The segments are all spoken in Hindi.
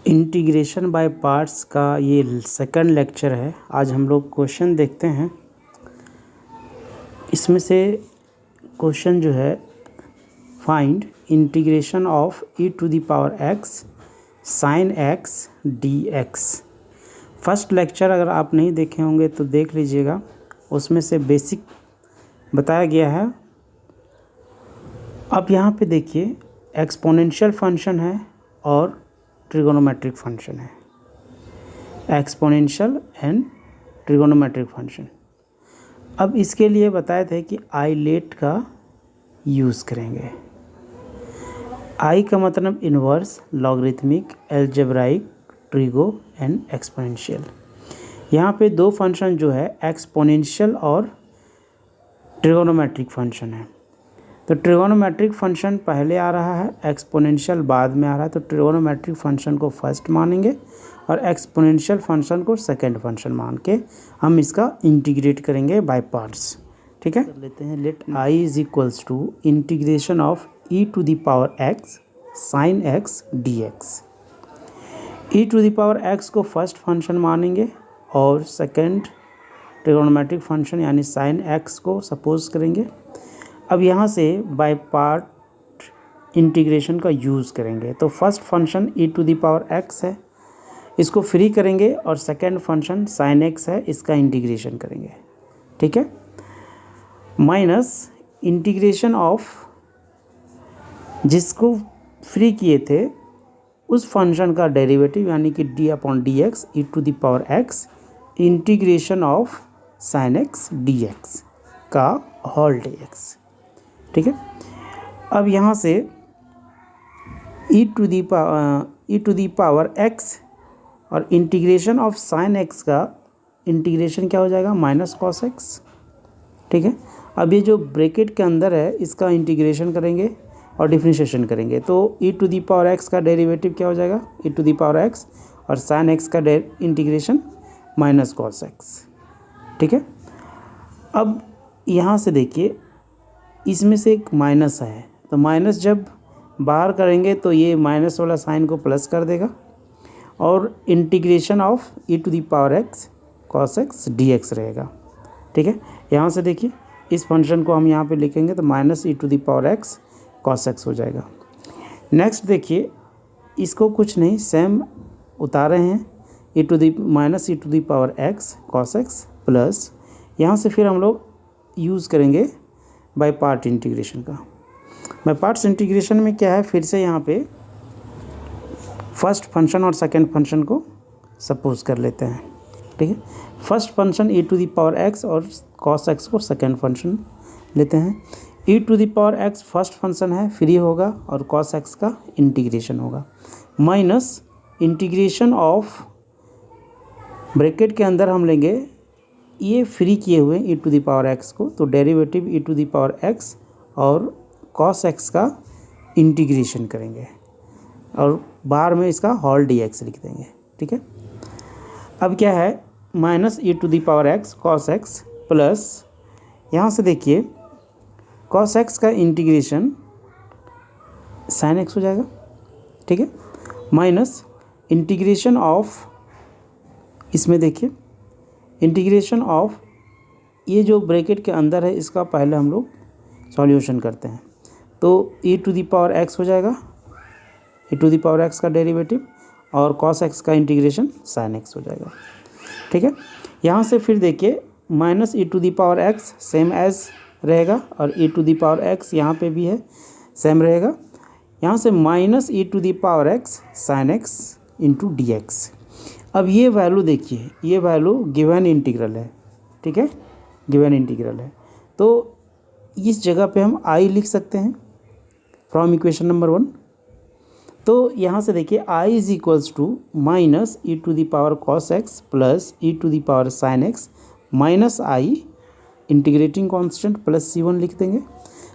इंटीग्रेशन बाय पार्ट्स का ये सेकंड लेक्चर है। आज हम लोग क्वेश्चन देखते हैं। इसमें से क्वेश्चन जो है, find integration of e to the power x sin x dx। First lecture अगर आप नहीं देखे होंगे तो देख लीजिएगा, उसमें से बेसिक बताया गया है। अब यहाँ पे देखिए, एक्सपोनेंशियल फंक्शन है और ट्रिगोनोमेट्रिक फंक्शन है। Exponential and trigonometric function. अब इसके लिए बताए थे कि आइलेट का यूज़ करेंगे। आई का मतलब inverse, logarithmic, algebraic, trigo and exponential. यहाँ पे दो फंक्शन जो है एक्सपोनेंशियल और ट्रिगोनोमेट्रिक फंक्शन है। तो ट्रिगोनोमेट्रिक फंक्शन पहले आ रहा है, एक्सपोनेंशियल बाद में आ रहा है। तो ट्रिगोनोमेट्रिक फंक्शन को फर्स्ट मानेंगे और एक्सपोनेंशियल फंक्शन को सेकंड फंक्शन मान के हम इसका इंटीग्रेट करेंगे बाय पार्ट्स। ठीक है, कर लेते हैं। Let I is equals to integration of E to the power X sine X D X. E to the power X को फर्स्ट फंक्शन मानेंगे और सेकंड ट्रिगोनोमेट्रिक फंक्शन यानी साइन एक्स को सपोज करेंगे। अब यहाँ से बाय पार्ट इंटीग्रेशन का यूज़ करेंगे। तो first function E to the power X है, इसको फ्री करेंगे और सेकंड फंक्शन साइन एक्स है, इसका इंटीग्रेशन करेंगे। ठीक है, माइनस इंटीग्रेशन ऑफ जिसको फ्री किए थे उस फंक्शन का डेरिवेटिव यानी कि D upon D X E to the power X integration of sine X D X का होल डी एक्स। ठीक है, अब यहाँ से E to the power x और इंटीग्रेशन ऑफ साइन एक्स का इंटीग्रेशन क्या हो जाएगा, माइनस कॉस एक्स। ठीक है, अब ये जो ब्रैकेट के अंदर है इसका इंटीग्रेशन करेंगे और डिफरेंशिएशन करेंगे। तो E to the power X का डेरिवेटिव क्या हो जाएगा, E to the power x और साइन एक्स का इंटीग्रेशन माइनस कॉस एक्स। ठीक है, अब यहाँ से देखिए, इसमें से एक माइनस है, तो माइनस जब बाहर करेंगे तो ये माइनस वाला साइन को प्लस कर देगा और integration of E to the power x cos X D X रहेगा। ठीक है, यहाँ से देखिए इस फंक्शन को हम यहाँ पे लिखेंगे तो minus E to the power x cos X हो जाएगा। नेक्स्ट देखिए, इसको कुछ नहीं सेम उतारे हैं, e to the minus E to the power x cos x plus, यहाँ से फिर हम लोग यूज़ करेंगे बाय पार्ट इंटीग्रेशन का। बाय पार्ट्स इंटीग्रेशन में क्या है, फिर से यहाँ पे फर्स्ट फंक्शन और सेकंड फंक्शन को सपोज कर लेते हैं। ठीक है, first function E to the power x और कॉस एक्स को सेकंड फंक्शन लेते हैं। E to the power x first function है, फ्री होगा और कॉस एक्स का इंटीग्रेशन होगा, माइनस इंटीग्रेशन ऑफ ब्रैकेट के अंदर हम लेंगे ये फ्री किए हुए E to the power X को, तो derivative E to the power x और कॉस एक्स का इंटीग्रेशन करेंगे और बाहर में इसका होल डी एक्स लिख देंगे। ठीक है, अब क्या है, minus E to the power x cos x plus, यहाँ से देखिए कॉस एक्स का इंटीग्रेशन साइन एक्स हो जाएगा। ठीक है, माइनस इंटीग्रेशन ऑफ, इसमें देखिए इंटीग्रेशन ऑफ ये जो ब्रैकेट के अंदर है इसका पहले हम लोग सॉल्यूशन करते हैं। तो E to the power X हो जाएगा, E to the power X का डेरिवेटिव और कॉस एक्स का इंटीग्रेशन साइन एक्स हो जाएगा। ठीक है, यहाँ से फिर देखिए minus E to the power X same as रहेगा और E to the power X यहाँ पे भी है सेम रहेगा। यहाँ से minus E to the power X sine X into D X. अब ये वैल्यू देखिए, ये वैल्यू गिवन इंटीग्रल है। ठीक है, गिवन इंटीग्रल है, तो इस जगह पे हम आई लिख सकते हैं फ्रॉम इक्वेशन नंबर 1। तो यहाँ से देखिए I is equals to minus E to the power cos x plus e to the power sine x minus I integrating constant plus C1 लिख देंगे।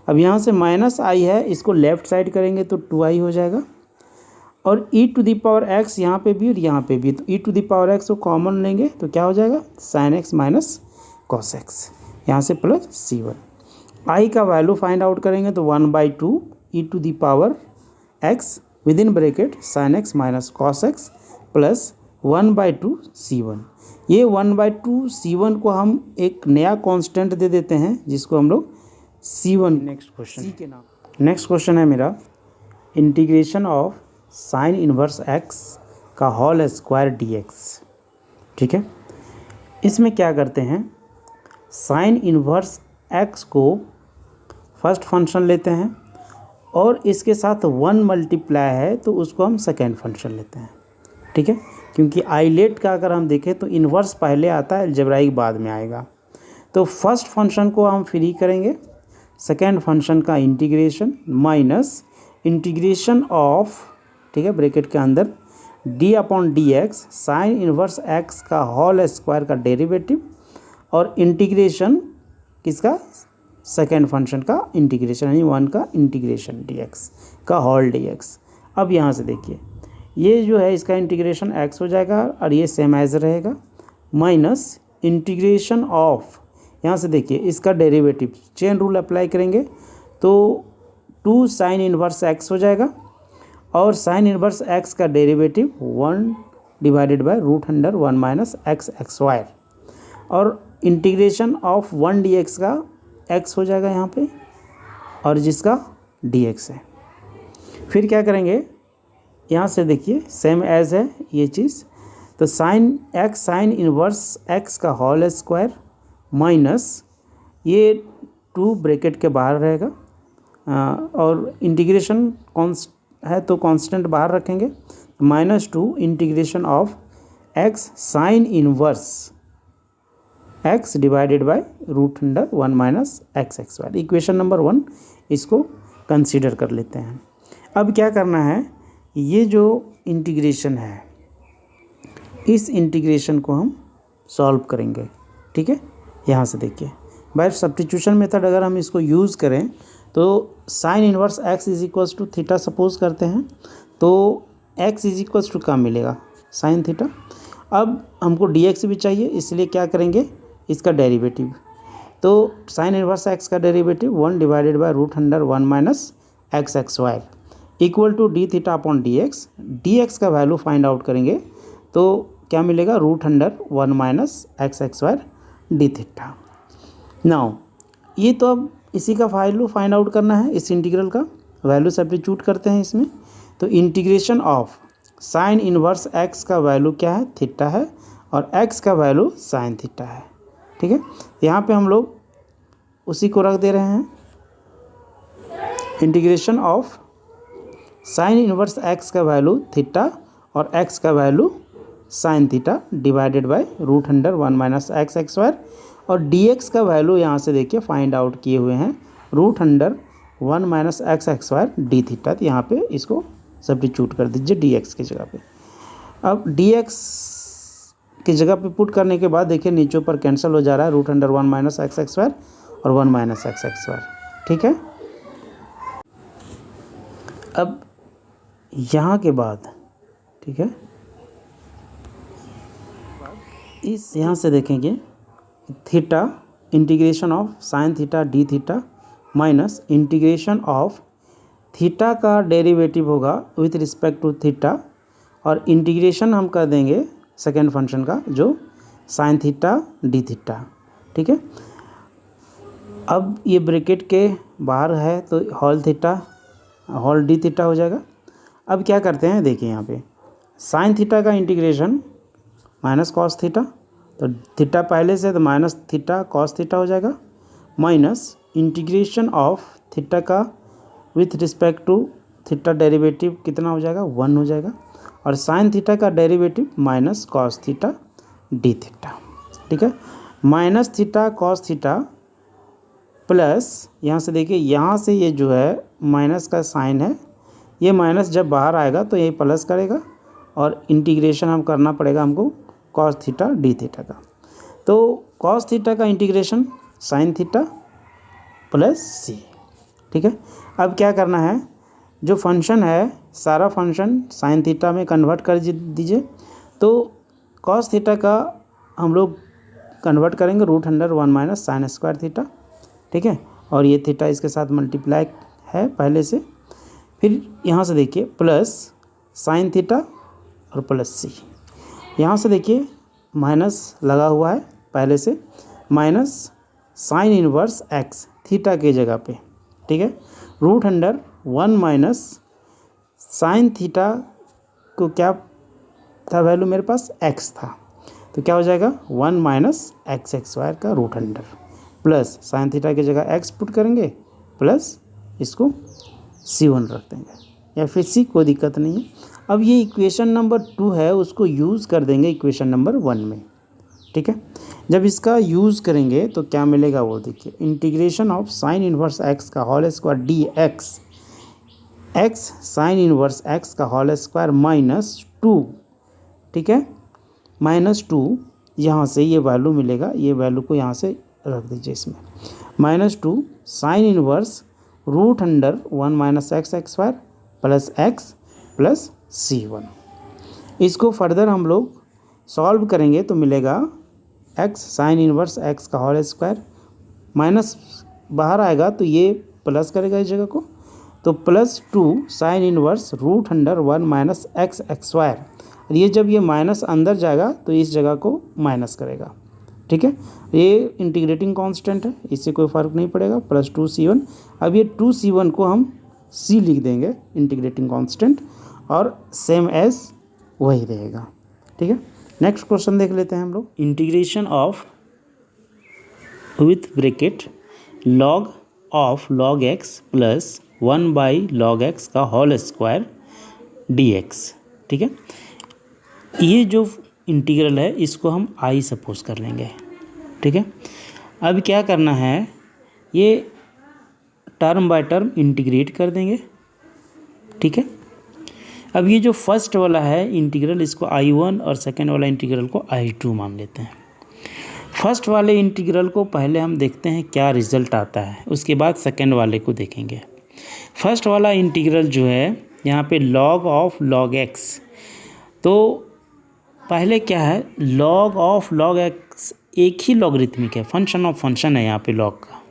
अब यहाँ से माइनस आई है, इसको लेफ़्ट साइड करेंगे तो 2i हो जाएगा और E to the power X यहाँ पे भी और यहाँ पे भी, तो E to the power X को कॉमन लेंगे तो क्या हो जाएगा, sign x minus cos x, यहाँ से प्लस C1। आई का वैल्यू फाइंड आउट करेंगे तो 1/2 e to the power x with in bracket sine x minus cos x plus 1/2 C1। ये 1/2 C1 को हम एक नया कांस्टेंट दे देते हैं जिसको हम लोग C1। नेक्स्ट क्वेश्चन सी के नाम। नेक्स्ट क्वेश्चन है मेरा integration of sine inverse x का होल स्क्वायर dx। ठीक है, इसमें क्या करते हैं, साइन इनवर्स एक्स को फर्स्ट फंक्शन लेते हैं और इसके साथ 1 मल्टीप्लाई है तो उसको हम सेकेंड फंक्शन लेते हैं। ठीक है, क्योंकि आइलेट का अगर हम देखें तो इन्वर्स पहले आता है, अलजेब्राइक बाद में आएगा। तो फर्स्ट फंक्शन को हम फ्री करेंगे, सेकेंड फंक्शन का इंटीग्रेशन माइनस इंटीग्रेशन ऑफ, ठीक है, ब्रैकेट के अंदर d/dx साइन इनवर्स x का होल स्क्वायर का डेरिवेटिव और इंटीग्रेशन किसका, सेकेंड फंक्शन का इंटीग्रेशन, यानी 1 का इंटीग्रेशन dx का होल dx। अब यहाँ से देखिए ये जो है इसका इंटीग्रेशन x हो जाएगा और ये सेम एज रहेगा, माइनस इंटीग्रेशन ऑफ, यहाँ से देखिए इसका डेरिवेटिव चेन रूल अप्लाई करेंगे तो 2 साइन इनवर्स x हो जाएगा और साइन इनवर्स x का डेरिवेटिव 1/√1 माइनस x x² और इंटीग्रेशन ऑफ 1 dx का x हो जाएगा यहाँ पे और जिसका dx है। फिर क्या करेंगे, यहाँ से देखिए सेम एज है ये चीज़, तो sine x sine inverse x का होल स्क्वायर माइनस ये 2 ब्रैकेट के बाहर रहेगा और इंटीग्रेशन कॉन्स्ट है तो कांस्टेंट बाहर रखेंगे, -2 integration of x sine inverse x divided by √1 minus x x²। Equation number 1 इसको कंसीडर कर लेते हैं। अब क्या करना है, ये जो इंटीग्रेशन है इस इंटीग्रेशन को हम सॉल्व करेंगे। ठीक है, यहाँ से देखिए बाय सब्स्टिट्यूशन मेथड अगर हम इसको यूज़ करें तो sine inverse x is equals to theta suppose करते हैं तो x इज इक्वल्स टू क्या मिलेगा, साइन थीटा। अब हमको dx भी चाहिए इसलिए क्या करेंगे, इसका डेरिवेटिव, तो साइन इनवर्स x का derivative 1/√1 minus x x² equal to d(θ/dx)। dx का वैल्यू फाइंड आउट करेंगे तो क्या मिलेगा, √1 minus x x² dθ। Now ये तो अब इसी का वैल्यू फाइंड आउट करना है, इस इंटीग्रल का वैल्यू सब्स्टिट्यूट करते हैं इसमें, तो integration of sine inverse x का वैल्यू क्या है, थीटा है और x का वैल्यू साइन थीटा है। ठीक है, यहाँ पे हम लोग उसी को रख दे रहे हैं, integration of sine inverse x का वैल्यू थीटा और x का value sine theta divided by √1 minus x x² और dx का वैल्यू यहाँ से देखिए फाइंड आउट किए हुए हैं √1 माइनस x x² dθ। तो यहाँ पे इसको सब्स्टिट्यूट कर दीजिए dx की जगह पे। अब dx की जगह पे पुट करने के बाद देखिए नीचे ऊपर कैंसिल हो जा रहा है, √1 माइनस x x² और 1 माइनस x x²। ठीक है, अब यहाँ के बाद, ठीक है, इस यहाँ से देखेंगे theta integration of sine theta dθ minus integration of theta का डेरिवेटिव होगा विथ रिस्पेक्ट टू थीटा और इंटीग्रेशन हम कर देंगे सेकेंड फंक्शन का जो साइन थीटा dθ। ठीक है, अब ये ब्रैकेट के बाहर है तो होल थीटा होल dθ हो जाएगा। अब क्या करते हैं, देखिए यहाँ पे साइन थीटा का इंटीग्रेशन माइनस कॉस थीटा, तो थीटा पहले से तो माइनस थीटा कॉस थीटा हो जाएगा माइनस इंटीग्रेशन ऑफ थीटा का with respect to theta derivative कितना हो जाएगा, 1 हो जाएगा और साइन थीटा का derivative minus cos theta dθ। ठीक है, minus theta cos theta plus यहाँ से देखिए यहाँ से ये जो है माइनस का साइन है, ये माइनस जब बाहर आएगा तो ये प्लस करेगा और इंटीग्रेशन हम करना पड़ेगा हमको कॉस थीटा dθ का। तो कॉस थीटा का integration sine theta plus c। ठीक है, अब क्या करना है, जो फंक्शन है सारा फंक्शन साइन थीटा में कन्वर्ट कर दीजिए, तो कॉस थीटा का हम लोग कन्वर्ट करेंगे √1 माइनस साइन स्क्वायर थीटा। ठीक है, और ये थीटा इसके साथ मल्टीप्लाई है पहले से, फिर यहाँ से देखिए प्लस साइन थीटा और प्लस सी, यहाँ से देखिए माइनस लगा हुआ है पहले से, minus sine inverse X theta के जगह पे, ठीक है, root under 1 minus sine theta को क्या था वैल्यू मेरे पास एक्स था, तो क्या हो जाएगा 1 माइनस एक्स स्क्वायर का root under, plus sine theta की जगह एक्स पुट करेंगे, प्लस इसको C1 रख देंगे या फिर सी, कोई दिक्कत नहीं है। अब ये इक्वेशन नंबर 2 है, उसको यूज़ कर देंगे इक्वेशन नंबर 1 में, ठीक है। जब इसका यूज़ करेंगे तो क्या मिलेगा वो देखिए, integration of sine inverse x का whole square d x, x sine inverse x का होल स्क्वायर -2, ठीक है, -2, यहाँ से ये वैल्यू मिलेगा, ये वैल्यू को यहाँ से रख दीजिए इसमें, -2 sine inverse root under 1 minus X square plus X plus C1। इसको फर्दर हम लोग सॉल्व करेंगे तो मिलेगा एक्स साइन इनवर्स एक्स का होल स्क्वायर, माइनस बाहर आएगा तो ये प्लस करेगा इस जगह को, तो +2 sine inverse root under 1 minus X square, और ये जब ये माइनस अंदर जाएगा तो इस जगह को माइनस करेगा, ठीक है। ये इंटीग्रेटिंग कांस्टेंट है, इससे कोई फ़र्क नहीं पड़ेगा, +2 C1। अब ये 2 C1 को हम C लिख देंगे इंटीग्रेटिंग कांस्टेंट, और सेम एज वही रहेगा, ठीक है। नेक्स्ट क्वेश्चन देख लेते हैं हम लोग, integration of with bracket log of log x plus 1 by log x का होल स्क्वायर dx, ठीक है। ये जो इंटीग्रल है इसको हम I सपोज कर लेंगे, ठीक है। अब क्या करना है, ये टर्म बाय टर्म इंटीग्रेट कर देंगे, ठीक है। अब ये जो फर्स्ट वाला है इंटीग्रल, इसको I1 और सेकेंड वाला इंटीग्रल को I2 मान लेते हैं। फर्स्ट वाले इंटीग्रल को पहले हम देखते हैं क्या रिज़ल्ट आता है, उसके बाद सेकेंड वाले को देखेंगे। फर्स्ट वाला इंटीग्रल जो है यहाँ पे लॉग ऑफ लॉग एक्स, तो पहले क्या है, लॉग ऑफ लॉग एक्स एक ही लॉगरिथमिक है, फंक्शन ऑफ फंक्शन है यहाँ पे लॉग का,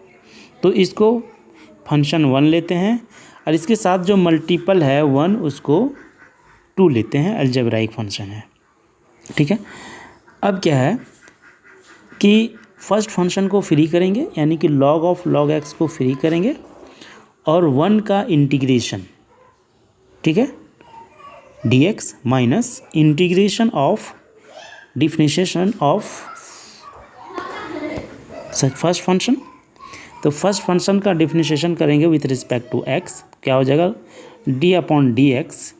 तो इसको फंक्शन 1 लेते हैं, और इसके साथ जो मल्टीपल है 1 उसको 2 लेते हैं, अलजेब्राइक फंक्शन है, ठीक है। अब क्या है कि फर्स्ट फंक्शन को फ्री करेंगे, यानी कि लॉग ऑफ लॉग एक्स को फ्री करेंगे, और 1 का इंटीग्रेशन, ठीक है, dx minus integration of differentiation of first function, तो फर्स्ट फंक्शन का डिफरेंशिएशन करेंगे विथ रिस्पेक्ट टू x, क्या हो जाएगा d/dx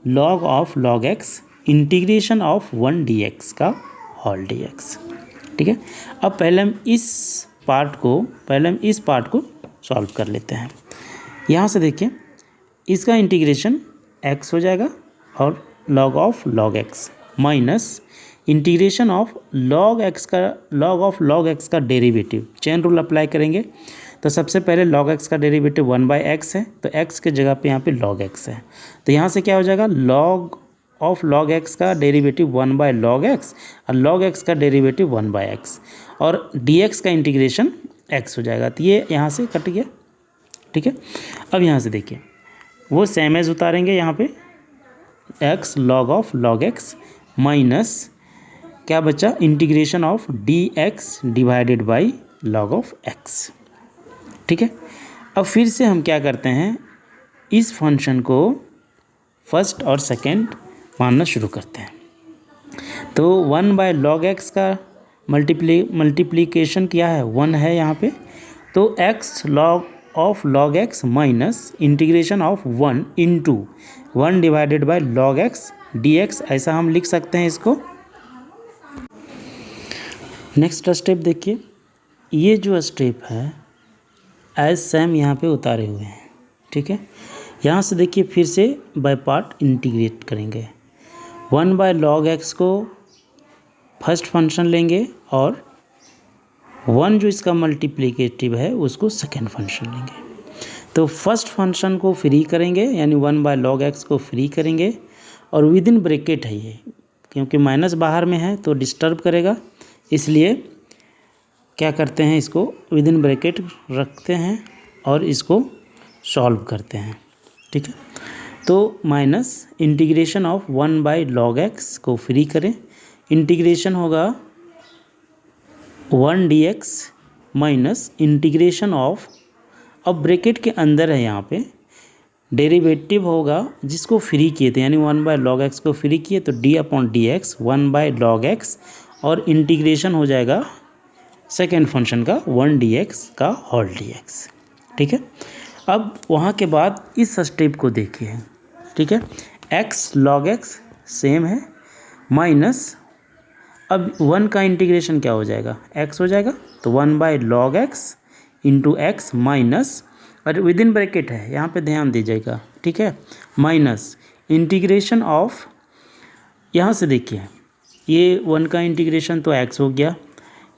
log of log x integration of 1 dx का होल dx, ठीक है। अब पहले हम इस पार्ट को सॉल्व कर लेते हैं। यहाँ से देखिए इसका इंटीग्रेशन x हो जाएगा और log of log x minus integration of log of log x का डेरिवेटिव, चेन रूल अप्लाई करेंगे तो सबसे पहले log x का डेरिवेटिव 1/x है, तो x के जगह पे यहाँ पे log x है, तो यहाँ से क्या हो जाएगा log ऑफ log x का डेरिवेटिव 1/log x और log x का डेरिवेटिव 1/x, और dx का इंटीग्रेशन x हो जाएगा, तो ये यहाँ से कट गया, ठीक है। अब यहाँ से देखिए वो सेम एज उतारेंगे, यहाँ पे x log of log x minus क्या बचा, integration of dx divided by log of x, ठीक है। अब फिर से हम क्या करते हैं, इस फंक्शन को फर्स्ट और सेकंड मानना शुरू करते हैं, तो 1/log x का मल्टीप्लिकेशन क्या है, 1 है यहाँ पे, तो x log of log x minus integration of 1 into 1 divided by log x dx, ऐसा हम लिख सकते हैं इसको। नेक्स्ट स्टेप देखिए, ये जो स्टेप है एज सेम यहाँ पे उतारे हुए हैं, ठीक है। यहाँ से देखिए फिर से बाय पार्ट इंटीग्रेट करेंगे, 1/log x को फर्स्ट फंक्शन लेंगे और 1 जो इसका मल्टीप्लिकेटिव है उसको सेकेंड फंक्शन लेंगे, तो फर्स्ट फंक्शन को फ्री करेंगे यानी 1/log x को फ्री करेंगे, और विद इन ब्रैकेट है ये, क्योंकि माइनस बाहर में है तो डिस्टर्ब करेगा, इसलिए क्या करते हैं, इसको विद इन ब्रैकेट रखते हैं और इसको सॉल्व करते हैं। ठीक है। तो minus integration of 1/log x को फ्री करें, इंटीग्रेशन होगा 1 dx माइनस इंटीग्रेशन ऑफ, अब ब्रैकेट के अंदर है यहाँ पे डेरिवेटिव होगा जिसको फ्री किए थे, यानी 1/log x को फ्री किए तो d/dx 1/log x और इंटीग्रेशन हो जाएगा सेकेंड फंक्शन का 1 dx का होल dx। ठीक है। अब वहाँ के बाद इस स्टेप को देखिए, ठीक है, x log x सेम है माइनस, अब 1 का इंटीग्रेशन क्या हो जाएगा, x हो जाएगा, तो 1/log x into x minus, और विद इन ब्रैकेट है यहाँ पे ध्यान दीजिएगा, ठीक है, माइनस इंटीग्रेशन ऑफ, यहाँ से देखिए ये 1 का इंटीग्रेशन तो x हो गया,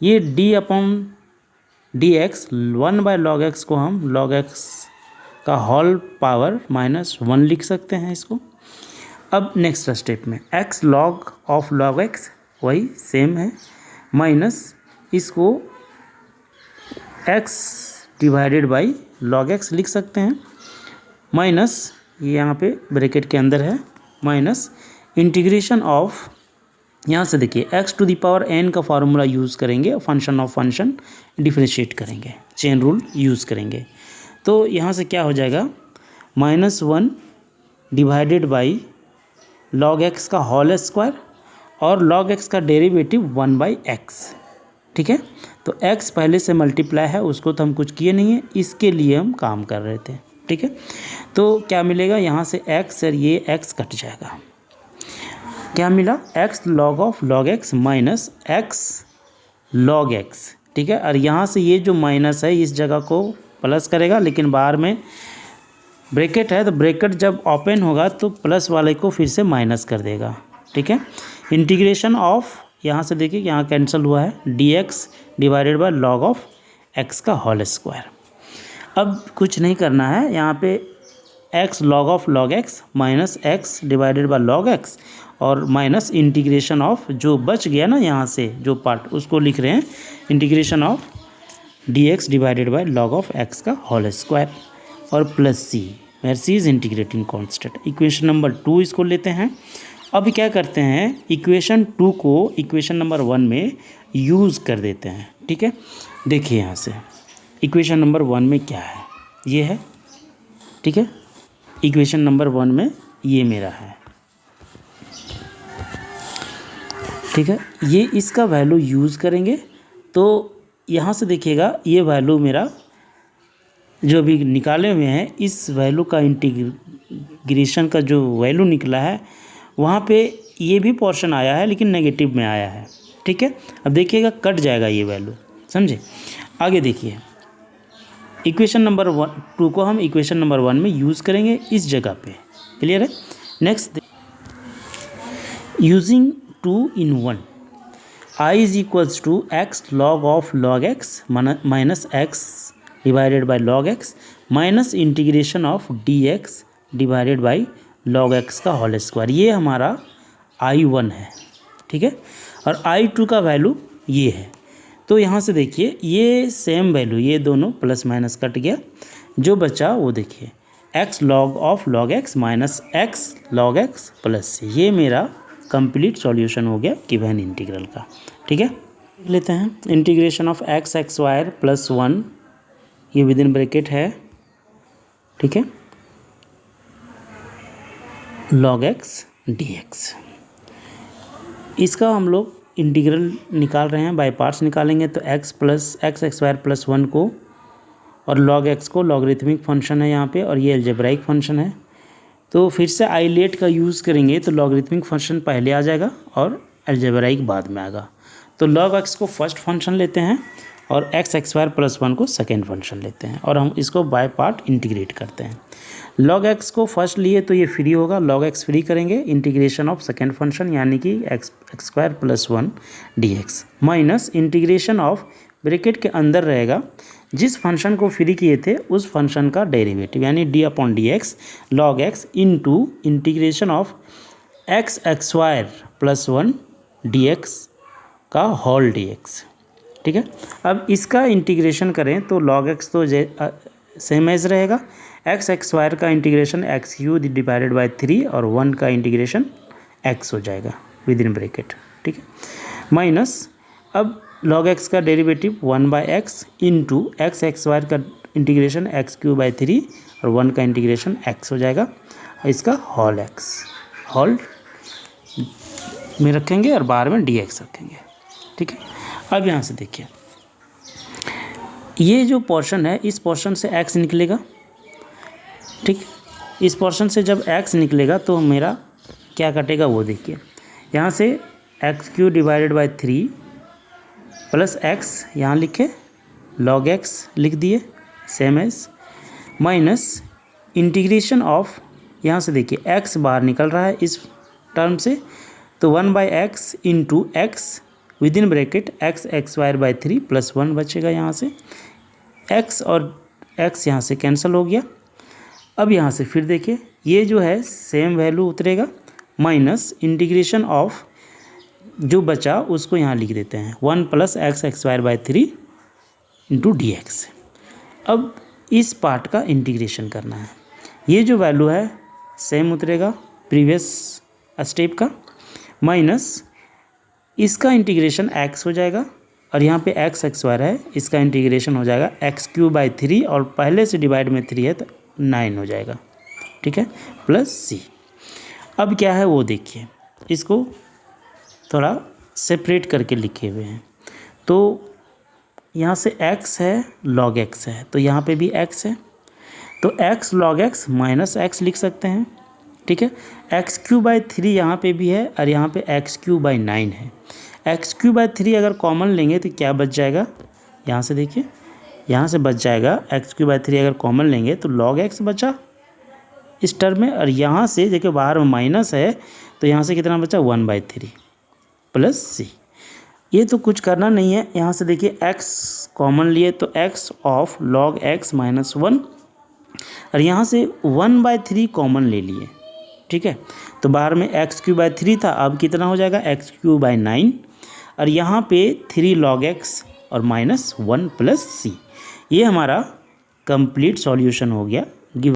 ये d/dx 1/log x को हम log x का होल पावर -1 लिख सकते हैं इसको। अब नेक्स्ट स्टेप में x log of log x वही सेम है माइनस इसको x divided by log x लिख सकते हैं, माइनस ये यहाँ पे ब्रैकेट के अंदर है, माइनस इंटीग्रेशन ऑफ, यहाँ से देखिए x⁴n का फार्मूला यूज़ करेंगे, फंक्शन ऑफ फंक्शन डिफरेंशिएट करेंगे, चेन रूल यूज़ करेंगे, तो यहाँ से क्या हो जाएगा -1 डिवाइडेड बाई log x का होल स्क्वायर और log x का डेरिवेटिव 1/x। ठीक है, तो x पहले से मल्टीप्लाई है उसको तो हम कुछ किए नहीं है, इसके लिए हम काम कर रहे थे। ठीक है, तो क्या मिलेगा यहाँ से x और ये x कट जाएगा, क्या मिला x log of log x minus x log x। ठीक है, और यहाँ से ये जो माइनस है इस जगह को प्लस करेगा, लेकिन बाहर में ब्रैकेट है तो ब्रैकेट जब ओपन होगा तो प्लस वाले को फिर से माइनस कर देगा। ठीक है, इंटीग्रेशन ऑफ, यहाँ से देखिए यहाँ कैंसिल हुआ है, dx divided by log of x का होल स्क्वायर। अब कुछ नहीं करना है, यहाँ पे x log of log x minus x divided by log x और माइनस इंटीग्रेशन ऑफ जो बच गया ना यहाँ से जो पार्ट उसको लिख रहे हैं, integration of dx divided by log of x का होल स्क्वायर और plus c, where c is integrating constant. Equation number 2 इसको लेते हैं। अभी क्या करते हैं, इक्वेशन 2 को इक्वेशन नंबर 1 में यूज़ कर देते हैं। ठीक है, देखिए यहाँ से इक्वेशन नंबर 1 में क्या है, ये है। ठीक है, इक्वेशन नंबर 1 में ये मेरा है। ठीक है, ये इसका वैल्यू यूज़ करेंगे तो यहाँ से देखिएगा ये वैल्यू मेरा जो अभी निकाले हुए हैं, इस वैल्यू का इंटीग्रेशन का जो वैल्यू निकला है वहाँ पे ये भी पोर्शन आया है लेकिन नेगेटिव में आया है। ठीक है, अब देखिएगा कट जाएगा ये वैल्यू, समझे। आगे देखिए इक्वेशन नंबर 2 को हम इक्वेशन नंबर 1 में यूज़ करेंगे इस जगह पे, क्लियर है। Next, using 2 in 1, I is equals to x log of log x minus x divided by log x minus integration of dx divided by log x का होल स्क्वायर, ये हमारा I1 है। ठीक है, और I2 का वैल्यू ये है। तो यहाँ से देखिए ये सेम वैल्यू, ये दोनों प्लस माइनस कट गया, जो बचा वो देखिए x log of log x minus x log x plus c, ये मेरा कंप्लीट सॉल्यूशन हो गया गिवन इंटीग्रल का। ठीक है, लेते हैं integration of x x² plus 1, ये विद इन ब्रैकेट है। ठीक है, log x dx, इसका हम लोग इंटीग्रल निकाल रहे हैं, बाय पार्ट्स निकालेंगे तो x x² प्लस 1 को और log x को लॉगरिथमिक फंक्शन है यहाँ पे और ये अलजेब्राइक फंक्शन है, तो फिर से आइलेट का यूज़ करेंगे तो लॉगरिथमिक फंक्शन पहले आ जाएगा और अलजेब्राइक बाद में आएगा। तो log x को फर्स्ट फंक्शन लेते हैं और x x² प्लस 1 को सेकेंड फंक्शन लेते हैं और हम इसको बाय पार्ट इंटीग्रेट करते हैं। log x को फर्स्ट लिए तो ये फ्री होगा, log x फ्री करेंगे, इंटीग्रेशन ऑफ सेकेंड फंक्शन यानी कि x² plus 1 dx minus integration of, bracket के अंदर रहेगा जिस फंक्शन को फ्री किए थे उस फंक्शन का डेरिवेटिव यानी d/dx log x into integration of x x² plus 1 dx का होल dx। ठीक है, अब इसका इंटीग्रेशन करें तो log x तो सेम एज रहेगा, एक्स एक्स स्क्वायर का integration x Q divided by 3 और 1 का इंटीग्रेशन एक्स हो जाएगा विद इन ब्रैकेट, ठीक है, माइनस अब log x का derivative 1/x into x x square का इंटीग्रेशन एक्स क्यू बाई 3 और 1 का इंटीग्रेशन x हो जाएगा, और इसका होल x होल में रखेंगे और बाहर में dx रखेंगे, ठीक है। अब यहाँ से देखिए ये जो पोर्शन है इस पोर्शन से x निकलेगा, ठीक, इस पोर्शन से जब x निकलेगा तो मेरा क्या कटेगा वो देखिए, यहाँ से X Q divided by 3 plus X यहाँ लिखे log x लिख दिए same as, minus integration of, यहाँ से देखिए x बाहर निकल रहा है इस टर्म से, तो 1/x into x with in bracket x x square by 3 plus 1 बचेगा, यहाँ से x और x यहाँ से कैंसिल हो गया। अब यहाँ से फिर देखिए ये जो है सेम वैल्यू उतरेगा, माइनस इंटीग्रेशन ऑफ जो बचा उसको यहाँ लिख देते हैं 1 plus x x square by 3 into D X. अब इस पार्ट का इंटीग्रेशन करना है, ये जो वैल्यू है सेम उतरेगा प्रीवियस स्टेप का, माइनस इसका इंटीग्रेशन x हो जाएगा और यहाँ पे एक्स एक्स स्क्वायर है, इसका इंटीग्रेशन हो जाएगा एक्स क्यू बाई 3 और पहले से डिवाइड में 3 है तो 9 हो जाएगा, ठीक है, प्लस सी। अब क्या है वो देखिए, इसको थोड़ा सेपरेट करके लिखे हुए हैं, तो यहाँ से x है log x है, तो यहाँ पे भी x है, तो x log x minus x लिख सकते हैं, ठीक है। एक्स क्यू बाई 3 यहाँ पे भी है और यहाँ पे एक्स क्यू बाई 9 है, एक्स क्यू बाई 3 अगर कॉमन लेंगे तो क्या बच जाएगा, यहाँ से देखिए यहाँ से बच जाएगा एक्स क्यू बाई 3 अगर कॉमन लेंगे तो log x बचा इस टर्म में, और यहाँ से देखिए बाहर में माइनस है तो यहाँ से कितना बचा 1/3 प्लस सी। ये तो कुछ करना नहीं है, यहाँ से देखिए x कॉमन लिए तो x of log x minus 1 और यहाँ से 1/3 कॉमन ले लिए, ठीक है, तो बाहर में एक्स क्यू बाई 3 था, अब कितना हो जाएगा एक्स क्यू बाई 9 और यहाँ पे 3 log x और माइनस 1 प्लस सी। ये हमारा कंप्लीट सॉल्यूशन हो गया